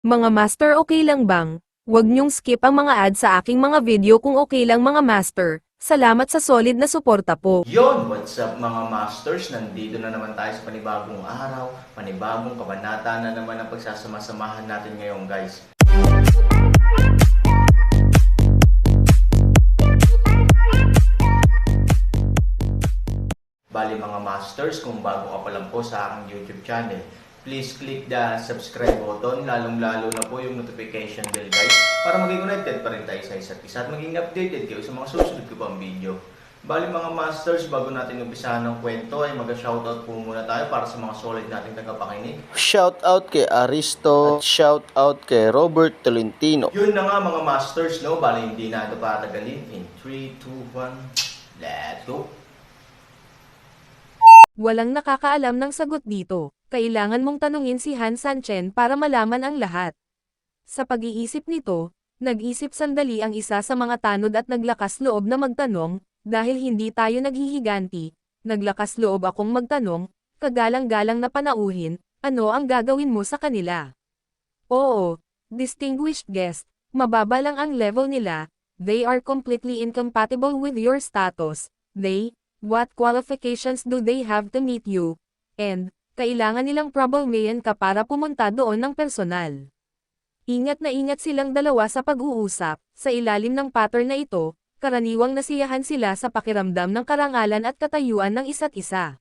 Mga master, okay lang bang? Huwag niyong skip ang mga ad sa aking mga video kung okay lang mga master. Salamat sa solid na suporta po. Yon, what's up mga masters? Nandito na naman tayo sa panibagong araw, panibagong kabanata na naman ang pagsasama-samahan natin ngayon guys. Bali mga masters, kung bago ka pa lang po sa aking YouTube channel, please click the subscribe button, lalong-lalo na po yung notification bell guys, para maging connected pa rin tayo sa isa't isa at maging updated kayo sa mga susunod ko pang video. Bali mga masters, bago natin umpisahan ng kwento ay mag-shoutout po muna tayo para sa mga solid nating tagapakinig. Shoutout kay Aristo at shoutout kay Robert Tolentino. Yun na nga mga masters, no? Bali hindi na ito patagalin. In 3, 2, 1, let's go! Walang nakakaalam ng sagot dito. Kailangan mong tanungin si Han Sanchen para malaman ang lahat. Sa pag-iisip nito, nag-isip sandali ang isa sa mga tanod at naglakas loob na magtanong, dahil hindi tayo naghihiganti, naglakas loob akong magtanong, kagalang-galang na panauhin, ano ang gagawin mo sa kanila? Oo, distinguished guest, mababa lang ang level nila, they are completely incompatible with your status, what qualifications do they have to meet you? And, kailangan nilang problemayan ka para pumunta doon ng personal. Ingat na ingat silang dalawa sa pag-uusap, sa ilalim ng pattern na ito, karaniwang nasiyahan sila sa pakiramdam ng karangalan at katayuan ng isa't isa.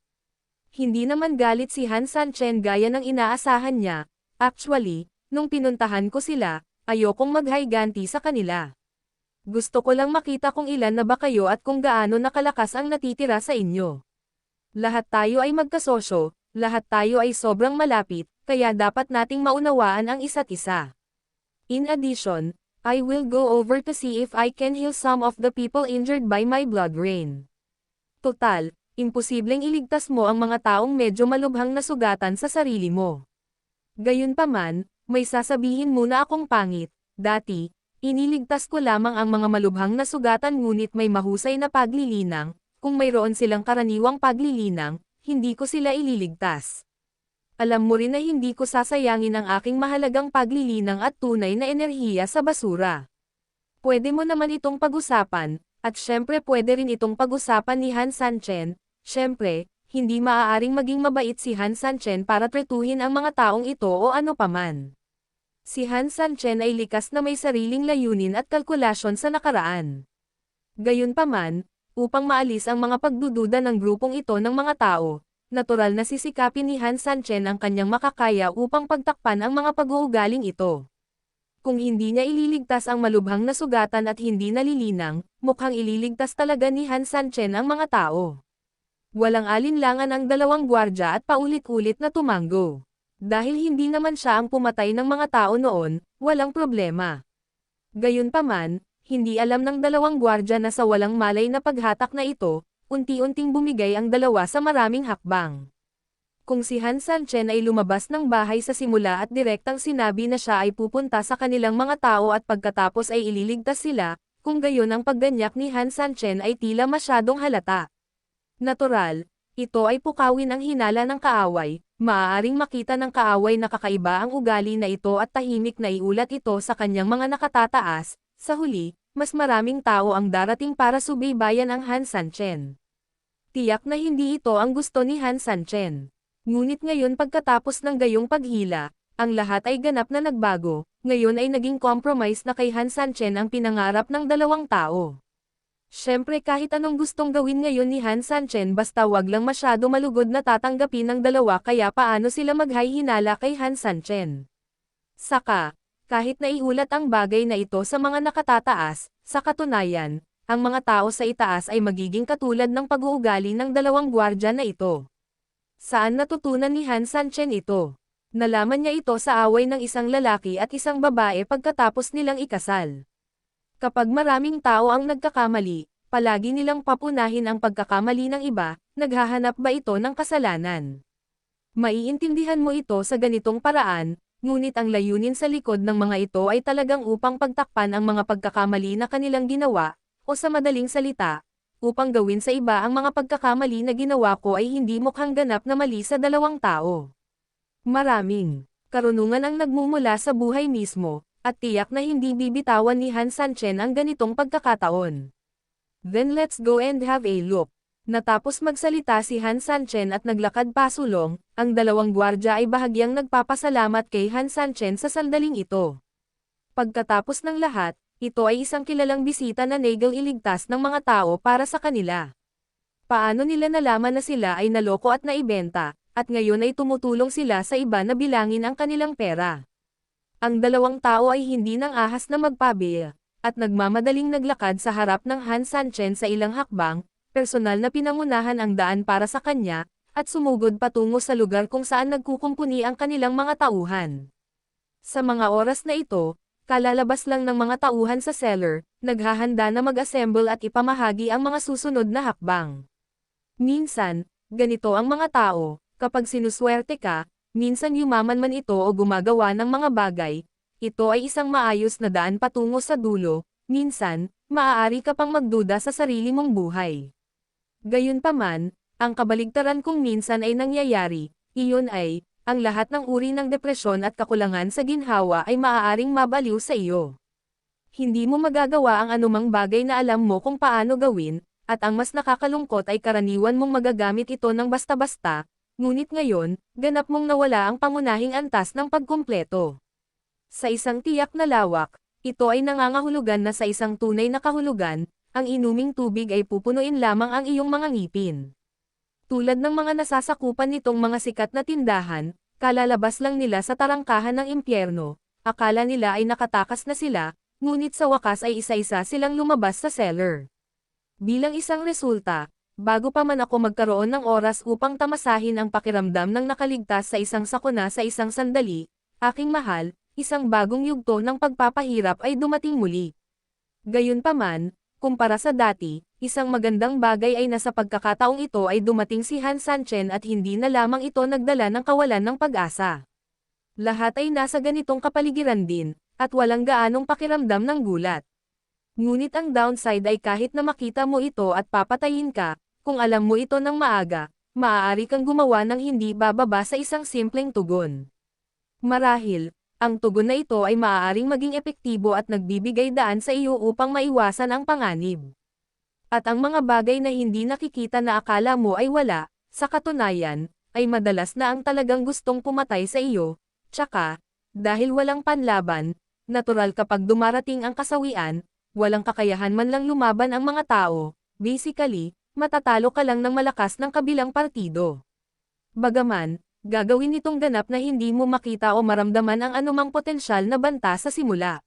Hindi naman galit si Han Sanchen gaya ng inaasahan niya, actually, nung pinuntahan ko sila, ayokong maghiganti sa kanila. Gusto ko lang makita kung ilan na ba kayo at kung gaano nakalakas ang natitira sa inyo. Lahat tayo ay magkasosyo, lahat tayo ay sobrang malapit, kaya dapat nating maunawaan ang isa't isa. In addition, I will go over to see if I can heal some of the people injured by my blood rain. Total, imposibleng iligtas mo ang mga taong medyo malubhang na sugatan sa sarili mo. Gayunpaman, may sasabihin muna akong pangit, dati, iniligtas ko lamang ang mga malubhang na sugatan ngunit may mahusay na paglilinang, kung mayroon silang karaniwang paglilinang, hindi ko sila ililigtas. Alam mo rin na hindi ko sasayangin ang aking mahalagang paglilinang at tunay na enerhiya sa basura. Pwede mo naman itong pag-usapan, at syempre pwede rin itong pag-usapan ni Han Sanchen, syempre, hindi maaaring maging mabait si Han Sanchen para tretuhin ang mga taong ito o ano paman. Si Han Sanchen ay likas na may sariling layunin at kalkulasyon sa nakaraan. Gayunpaman, upang maalis ang mga pagdududa ng grupong ito ng mga tao, natural na sisikapin ni Han Sanchen ang kanyang makakaya upang pagtakpan ang mga pag-uugaling ito. Kung hindi niya ililigtas ang malubhang na sugatan at hindi nalilinang, mukhang ililigtas talaga ni Han Sanchen ang mga tao. Walang alinlangan ang dalawang gwardya at paulit-ulit na tumanggo. Dahil hindi naman siya ang pumatay ng mga tao noon, walang problema. Gayunpaman, hindi alam ng dalawang gwardya na sa walang malay na paghatak na ito, unti-unting bumigay ang dalawa sa maraming hakbang. Kung si Han Sanchen ay lumabas ng bahay sa simula at direktang sinabi na siya ay pupunta sa kanilang mga tao at pagkatapos ay ililigtas sila, kung gayon ang pagganyak ni Han Sanchen ay tila masyadong halata. Natural, ito ay pukawin ang hinala ng kaaway, maaaring makita ng kaaway na kakaiba ang ugali na ito at tahimik na iulat ito sa kanyang mga nakatataas, sa huli, mas maraming tao ang darating para subaybayan ang Han Sanchen. Tiyak na hindi ito ang gusto ni Han Sanchen. Ngunit ngayon pagkatapos ng gayong paghila, ang lahat ay ganap na nagbago, ngayon ay naging compromise na kay Han Sanchen ang pinangarap ng dalawang tao. Siyempre kahit anong gustong gawin ngayon ni Han Sanchen basta wag lang masyado malugod na tatanggapin ng dalawa kaya paano sila maghay-hinala kay Han Sanchen. Saka, kahit naiulat ang bagay na ito sa mga nakatataas, sa katunayan, ang mga tao sa itaas ay magiging katulad ng pag-uugali ng dalawang gwardya na ito. Saan natutunan ni Han Sanchen ito? Nalaman niya ito sa away ng isang lalaki at isang babae pagkatapos nilang ikasal. Kapag maraming tao ang nagkakamali, palagi nilang papunahin ang pagkakamali ng iba, naghahanap ba ito ng kasalanan? Maiintindihan mo ito sa ganitong paraan, ngunit ang layunin sa likod ng mga ito ay talagang upang pagtakpan ang mga pagkakamali na kanilang ginawa, o sa madaling salita, upang gawin sa iba ang mga pagkakamali na ginawa ko ay hindi mukhang ganap na mali sa dalawang tao. Maraming karunungan ang nagmumula sa buhay mismo, at tiyak na hindi bibitawan ni Han Sanchen ang ganitong pagkakataon. Then let's go and have a look. Natapos magsalita si Han Sanchen at naglakad pasulong, ang dalawang gwardya ay bahagyang nagpapasalamat kay Han Sanchen sa sandaling ito. Pagkatapos ng lahat, ito ay isang kilalang bisita na nagel iligtas ng mga tao para sa kanila. Paano nila nalaman na sila ay naloko at naibenta, at ngayon ay tumutulong sila sa iba na bilangin ang kanilang pera. Ang dalawang tao ay hindi nang ahas na magpabiya, at nagmamadaling naglakad sa harap ng Han Sanchen sa ilang hakbang, personal na pinangunahan ang daan para sa kanya, at sumugod patungo sa lugar kung saan nagkukumpuni ang kanilang mga tauhan. Sa mga oras na ito, kalalabas lang ng mga tauhan sa cellar, naghahanda na mag-assemble at ipamahagi ang mga susunod na hakbang. Minsan, ganito ang mga tao, kapag sinuswerte ka, minsan yumaman man ito o gumagawa ng mga bagay, ito ay isang maayos na daan patungo sa dulo, minsan, maaari ka pang magduda sa sarili mong buhay. Gayunpaman, ang kabaligtaran kung minsan ay nangyayari, iyon ay, ang lahat ng uri ng depresyon at kakulangan sa ginhawa ay maaaring mabaliw sa iyo. Hindi mo magagawa ang anumang bagay na alam mo kung paano gawin, at ang mas nakakalungkot ay karaniwan mong magagamit ito ng basta-basta, ngunit ngayon, ganap mong nawala ang pangunahing antas ng pagkumpleto. Sa isang tiyak na lawak, ito ay nangangahulugan na sa isang tunay na kahulugan, ang inuming tubig ay pupunuin lamang ang iyong mga ngipin. Tulad ng mga nasasakupan nitong mga sikat na tindahan, kalalabas lang nila sa tarangkahan ng impyerno, akala nila ay nakatakas na sila, ngunit sa wakas ay isa-isa silang lumabas sa cellar. Bilang isang resulta, bago pa man ako magkaroon ng oras upang tamasahin ang pakiramdam ng nakaligtas sa isang sakuna sa isang sandali, aking mahal, isang bagong yugto ng pagpapahirap ay dumating muli. Gayunpaman, kumpara sa dati, isang magandang bagay ay nasa pagkakataong ito ay dumating si Han Sanchen at hindi na lamang ito nagdala ng kawalan ng pag-asa. Lahat ay nasa ganitong kapaligiran din, at walang gaanong pakiramdam ng gulat. Ngunit ang downside ay kahit na makita mo ito at papatayin ka, kung alam mo ito ng maaga, maaari kang gumawa ng hindi bababa sa isang simpleng tugon. Marahil, ang tugon na ito ay maaaring maging epektibo at nagbibigay daan sa iyo upang maiwasan ang panganib. At ang mga bagay na hindi nakikita na akala mo ay wala, sa katunayan, ay madalas na ang talagang gustong pumatay sa iyo, tsaka, dahil walang panlaban, natural kapag dumarating ang kasawian, walang kakayahan man lang lumaban ang mga tao, basically, matatalo ka lang ng malakas ng kabilang partido. Bagaman, gagawin nitong ganap na hindi mo makita o maramdaman ang anumang potensyal na banta sa simula.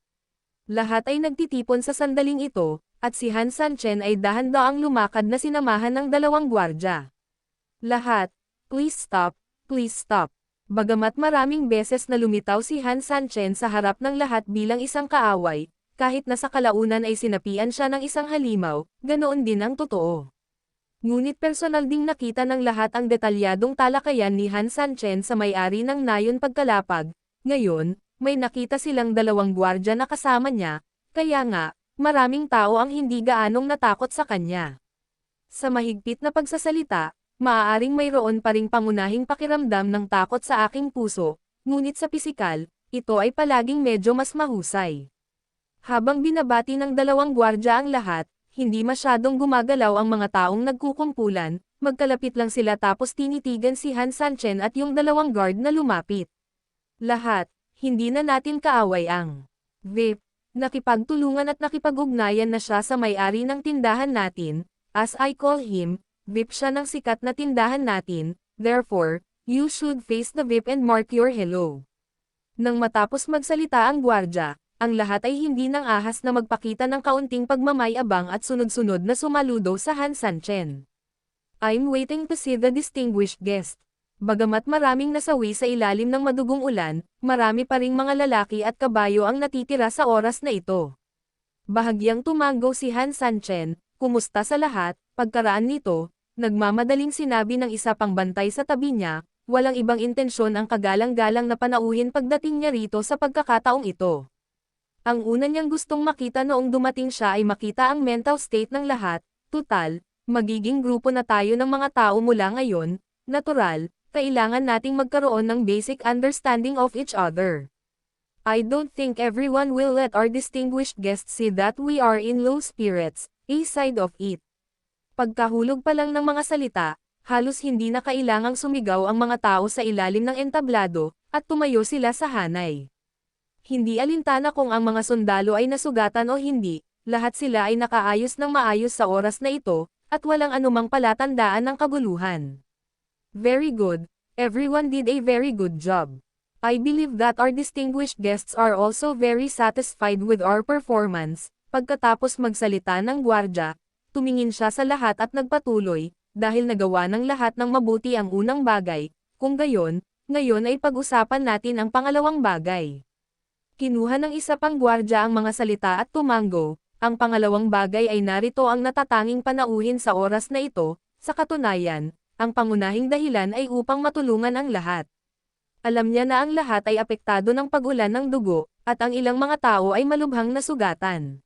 Lahat ay nagtitipon sa sandaling ito, at si Han Sanchen ay dahan-daang lumakad na sinamahan ng dalawang gwardya. Lahat, please stop, please stop. Bagamat maraming beses na lumitaw si Han Sanchen sa harap ng lahat bilang isang kaaway, kahit na sa kalaunan ay sinapian siya ng isang halimaw, ganoon din ang totoo. Ngunit personal ding nakita ng lahat ang detalyadong talakayan ni Han Sanchen sa may-ari ng nayon pagkalapag. Ngayon, may nakita silang dalawang gwardya na kasama niya, kaya nga, maraming tao ang hindi gaanong natakot sa kanya. Sa mahigpit na pagsasalita, maaaring mayroon pa ring pangunahing pakiramdam ng takot sa aking puso, ngunit sa pisikal, ito ay palaging medyo mas mahusay. Habang binabati ng dalawang gwardya ang lahat, hindi masyadong gumagalaw ang mga taong nagkukumpulan, magkalapit lang sila tapos tinitigan si Han Sanchen at yung dalawang guard na lumapit. Lahat, hindi na natin kaaway ang VIP, nakipagtulungan at nakipag-ugnayan na siya sa may-ari ng tindahan natin, as I call him, VIP siya ng sikat na tindahan natin, therefore, you should face the VIP and mark your hello. Nang matapos magsalita ang gwardya, ang lahat ay hindi nang ahas na magpakita ng kaunting pagmamayabang at sunod-sunod na sumaludo sa Han Sanchen. I'm waiting to see the distinguished guest. Bagamat maraming nasawi sa ilalim ng madugong ulan, marami pa ring mga lalaki at kabayo ang natitira sa oras na ito. Bahagyang tumango si Han Sanchen, kumusta sa lahat, pagkaraan nito, nagmamadaling sinabi ng isa pang bantay sa tabi niya, walang ibang intensyon ang kagalang-galang na panauhin pagdating niya rito sa pagkakataong ito. Ang una niyang gustong makita noong dumating siya ay makita ang mental state ng lahat, tutal, magiging grupo na tayo ng mga tao mula ngayon, natural, kailangan nating magkaroon ng basic understanding of each other. I don't think everyone will let our distinguished guests see that we are in low spirits, a side of it. Pagkahulog pa lang ng mga salita, halos hindi na kailangang sumigaw ang mga tao sa ilalim ng entablado, at tumayo sila sa hanay. Hindi alintana kung ang mga sundalo ay nasugatan o hindi, lahat sila ay nakaayos ng maayos sa oras na ito, at walang anumang palatandaan ng kaguluhan. Very good, everyone did a very good job. I believe that our distinguished guests are also very satisfied with our performance. Pagkatapos magsalita ng gwardya, tumingin siya sa lahat at nagpatuloy, dahil nagawa ng lahat ng mabuti ang unang bagay, kung gayon, ngayon ay pag-usapan natin ang pangalawang bagay. Kinuha ng isa pang gwardya ang mga salita at tumango, ang pangalawang bagay ay narito ang natatanging panauhin sa oras na ito, sa katunayan, ang pangunahing dahilan ay upang matulungan ang lahat. Alam niya na ang lahat ay apektado ng pag-ulan ng dugo, at ang ilang mga tao ay malubhang nasugatan.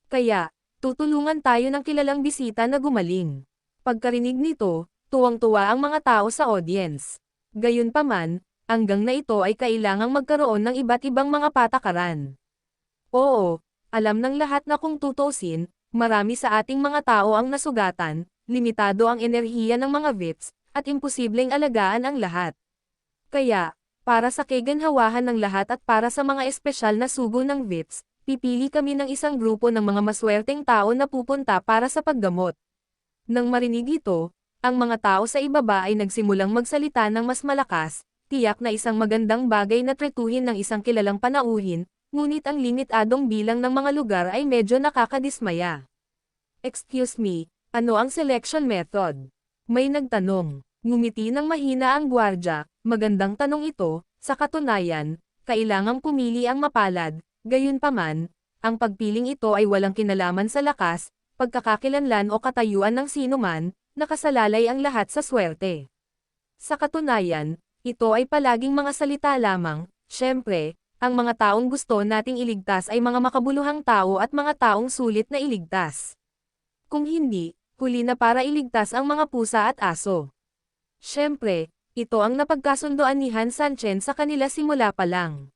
Kaya, tutulungan tayo ng kilalang bisita na gumaling. Pagkarinig nito, tuwang-tuwa ang mga tao sa audience. Gayunpaman, hanggang na ito ay kailangang magkaroon ng iba't ibang mga patakaran. Oo, alam ng lahat na kung tutusin, marami sa ating mga tao ang nasugatan, limitado ang enerhiya ng mga VIPs, at imposibleng alagaan ang lahat. Kaya, para sa kaganhawahan ng lahat at para sa mga espesyal na sugo ng VIPs, pipili kami ng isang grupo ng mga maswerteng tao na pupunta para sa paggamot. Nang marinig ito, ang mga tao sa ibaba ay nagsimulang magsalita ng mas malakas, tiyak na isang magandang bagay na tretuhin ng isang kilalang panauhin, ngunit ang limitadong bilang ng mga lugar ay medyo nakakadismaya. Excuse me, ano ang selection method? May nagtanong. Ngumiti ng mahina ang gwardya, magandang tanong ito, sa katunayan, kailangang pumili ang mapalad, gayunpaman, ang pagpiling ito ay walang kinalaman sa lakas, pagkakakilanlan o katayuan ng sinuman, nakasalalay ang lahat sa swerte. Sa katunayan, ito ay palaging mga salita lamang, syempre, ang mga taong gusto nating iligtas ay mga makabuluhang tao at mga taong sulit na iligtas. Kung hindi, huli na para iligtas ang mga pusa at aso. Syempre, ito ang napagkasundoan ni Han Sanchen sa kanila simula pa lang.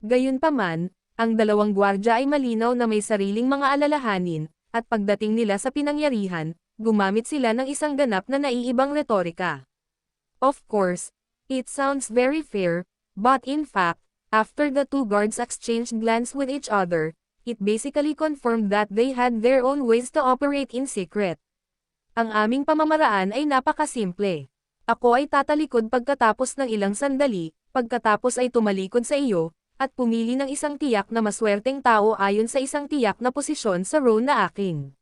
Gayunpaman, ang dalawang gwardya ay malinaw na may sariling mga alalahanin, at pagdating nila sa pinangyarihan, gumamit sila ng isang ganap na naiibang retorika. Of course, it sounds very fair, but in fact, after the two guards exchanged glances with each other, it basically confirmed that they had their own ways to operate in secret. Ang aming pamamaraan ay napakasimple. Ako ay tatalikod pagkatapos ng ilang sandali, pagkatapos ay tumalikod sa iyo, at pumili ng isang tiyak na maswerteng tao ayon sa isang tiyak na posisyon sa row na aking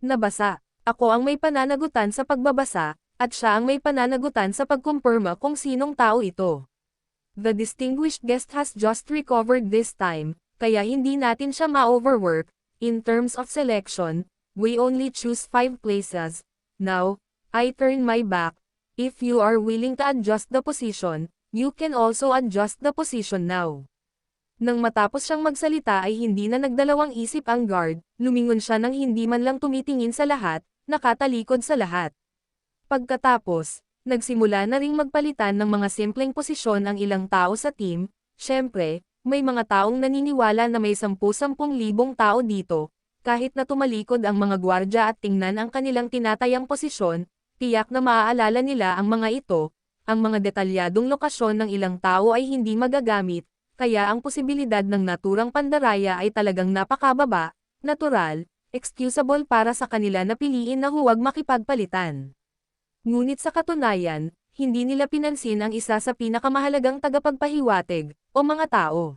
nabasa. Ako ang may pananagutan sa pagbabasa, at siya ang may pananagutan sa pagkumpirma kung sinong tao ito. The distinguished guest has just recovered this time, kaya hindi natin siya ma-overwork. In terms of selection, we only choose 5 places. Now, I turn my back. If you are willing to adjust the position, you can also adjust the position now. Nang matapos siyang magsalita ay hindi na nagdalawang isip ang guard, lumingon siya nang hindi man lang tumitingin sa lahat, nakatalikod sa lahat. Pagkatapos, nagsimula na ring magpalitan ng mga simpleng posisyon ang ilang tao sa team. Syempre, may mga taong naniniwala na may 10,000 tao dito, kahit na tumalikod ang mga gwardya at tingnan ang kanilang tinatayang posisyon, tiyak na maaalala nila ang mga ito, ang mga detalyadong lokasyon ng ilang tao ay hindi magagamit, kaya ang posibilidad ng naturang pandaraya ay talagang napakababa, natural, excusable para sa kanila na piliin na huwag makipagpalitan. Ngunit sa katunayan, hindi nila pinansin ang isa sa pinakamahalagang tagapagpahiwatig, o mga tao.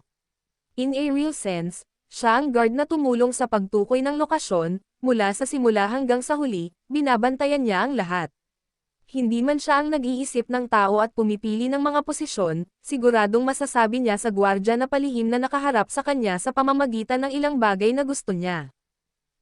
In a real sense, siya ang guard na tumulong sa pagtukoy ng lokasyon, mula sa simula hanggang sa huli, binabantayan niya ang lahat. Hindi man siya ang nag-iisip ng tao at pumipili ng mga posisyon, siguradong masasabi niya sa gwardya na palihim na nakaharap sa kanya sa pamamagitan ng ilang bagay na gusto niya.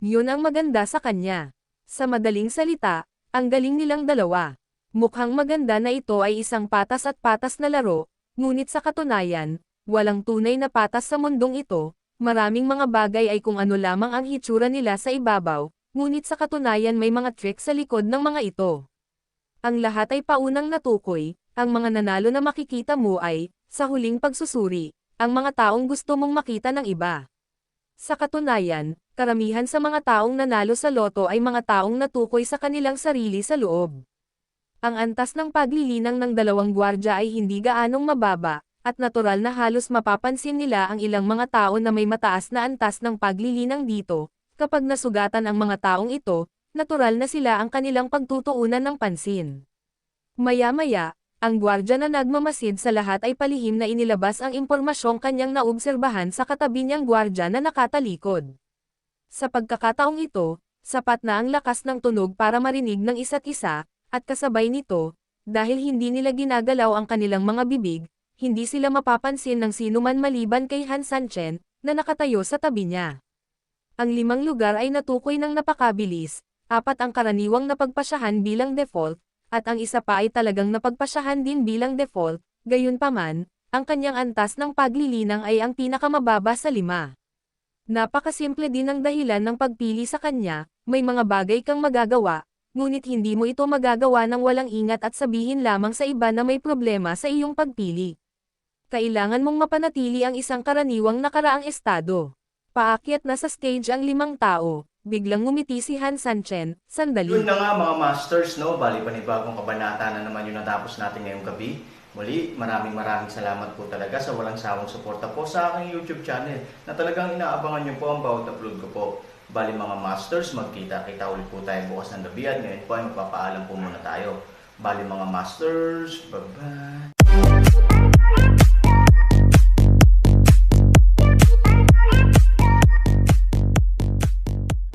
Yun ang maganda sa kanya. Sa madaling salita, ang galing nilang dalawa. Mukhang maganda na ito ay isang patas at patas na laro, ngunit sa katunayan, walang tunay na patas sa mundong ito. Maraming mga bagay ay kung ano lamang ang hitsura nila sa ibabaw, ngunit sa katunayan may mga trick sa likod ng mga ito. Ang lahat ay paunang natukoy, Ang mga nanalo na makikita mo ay, sa huling pagsusuri, ang mga taong gusto mong makita ng iba. Sa katunayan, karamihan sa mga taong nanalo sa loto ay mga taong natukoy sa kanilang sarili sa loob. Ang antas ng paglilinang ng dalawang gwardya ay hindi gaanong mababa, at natural na halos mapapansin nila ang ilang mga tao na may mataas na antas ng paglilinang dito. Kapag nasugatan ang mga taong ito, natural na sila ang kanilang pagtutuunan ng pansin. Maya-maya, ang gwardya na nagmamasid sa lahat ay palihim na inilabas ang impormasyong kanyang naobserbahan sa katabi niyang gwardya na nakatalikod. Sa pagkakataong ito, sapat na ang lakas ng tunog para marinig ng isa't isa, at kasabay nito, dahil hindi nila ginagalaw ang kanilang mga bibig, hindi sila mapapansin ng sinuman maliban kay Han Sanchen, na nakatayo sa tabi niya. Ang 5 lugar ay natukoy ng napakabilis, 4 ang karaniwang napagpasyahan bilang default, at ang isa pa ay talagang napagpasyahan din bilang default. Gayunpaman, ang kanyang antas ng paglilinang ay ang pinakamababa sa 5. Napakasimple din ang dahilan ng pagpili sa kanya, may mga bagay kang magagawa, ngunit hindi mo ito magagawa ng walang ingat at sabihin lamang sa iba na may problema sa iyong pagpili. Kailangan mong mapanatili ang isang karaniwang nakaraang estado. Paakyat na sa stage ang 5 tao. Biglang ngumiti si Han Sanchen, sandali. Yun na nga mga masters, no? Bali panibagong kabanata na naman yung natapos natin ngayong gabi. Muli, maraming salamat po talaga sa walang sawang suporta po sa aking YouTube channel na talagang inaabangan nyo po ang bawat upload ko po. Bali mga masters, magkita-kita ulit po tayo bukas ng gabi at ngayon po ay magpapaalam po muna tayo. Bali mga masters, bye-bye!